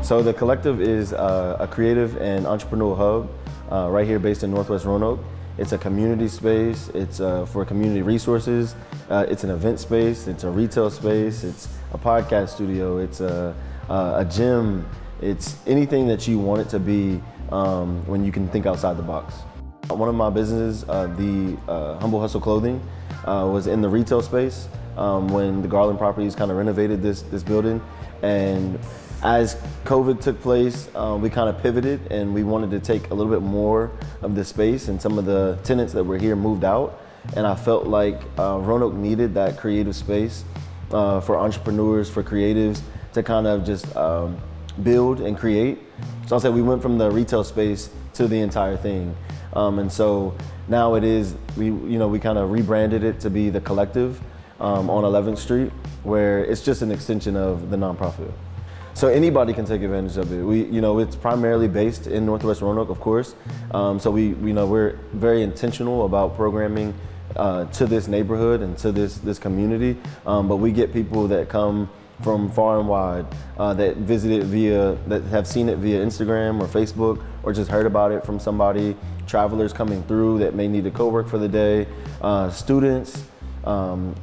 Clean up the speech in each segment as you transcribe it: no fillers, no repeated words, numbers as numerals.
So the Collective is a creative and entrepreneurial hub right here based in Northwest Roanoke. It's a community space, it's for community resources, it's an event space, it's a retail space, it's a podcast studio, it's a gym, it's anything that you want it to be when you can think outside the box. One of my businesses, the Humble Hustle Clothing, was in the retail space when the Garland Properties kind of renovated this building. And as COVID took place, we kind of pivoted and we wanted to take a little bit more of the space, and some of the tenants that were here moved out. And I felt like Roanoke needed that creative space for entrepreneurs, for creatives to kind of just build and create. So I said we went from the retail space to the entire thing. And so now it is, we kind of rebranded it to be the Collective on 11th Street, where it's just an extension of the nonprofit. So anybody can take advantage of it. It's primarily based in Northwest Roanoke, of course. So we're very intentional about programming to this neighborhood and to this community. But we get people that come from far and wide that visit it that have seen it via Instagram or Facebook, or just heard about it from somebody, travelers coming through that may need to co-work for the day, students,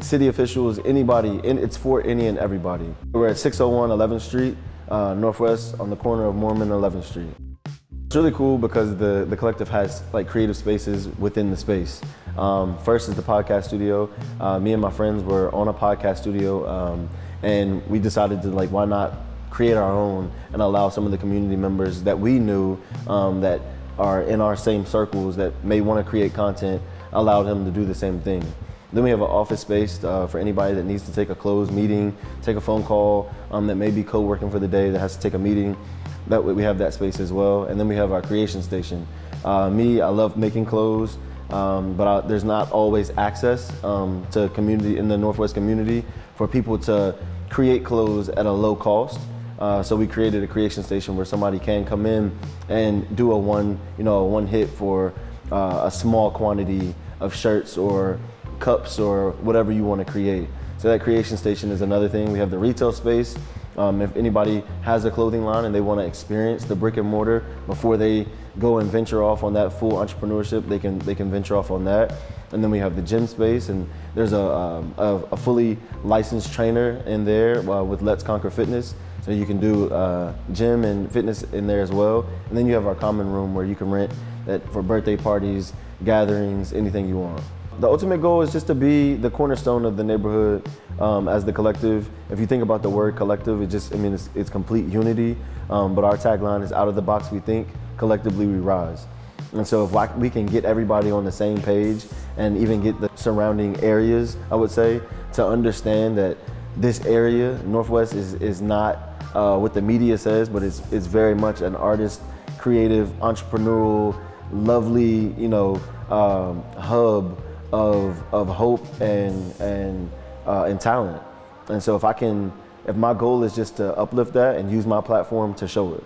city officials, anybody, and it's for any and everybody. We're at 601 11th Street, Northwest, on the corner of Mormon and 11th Street. It's really cool because the Collective has like creative spaces within the space. First is the podcast studio. Me and my friends were on a podcast studio, and we decided to why not create our own and allow some of the community members that we knew that are in our same circles that may want to create content, allow them to do the same thing. Then we have an office space for anybody that needs to take a closed meeting, take a phone call, that may be co-working for the day, that has to take a meeting. That way we have that space as well. And then we have our creation station. I love making clothes, but there's not always access to community in the Northwest community for people to create clothes at a low cost. So we created a creation station where somebody can come in and do a one hit for a small quantity of shirts or cups or whatever you want to create. So that creation station is another thing. We have the retail space. If anybody has a clothing line and they want to experience the brick and mortar before they go and venture off on that full entrepreneurship, they can venture off on that. And then we have the gym space, and there's a fully licensed trainer in there with Let's Conquer Fitness. So you can do gym and fitness in there as well. And then you have our common room where you can rent that for birthday parties, gatherings, anything you want. The ultimate goal is just to be the cornerstone of the neighborhood as the Collective. If you think about the word collective, it's complete unity. But our tagline is out of the box we think, collectively we rise. And so if we can get everybody on the same page and even get the surrounding areas, I would say, to understand that this area, Northwest, is not what the media says, but it's very much an artist, creative, entrepreneurial, lovely, hub of hope and talent. And so if my goal is just to uplift that and use my platform to show it.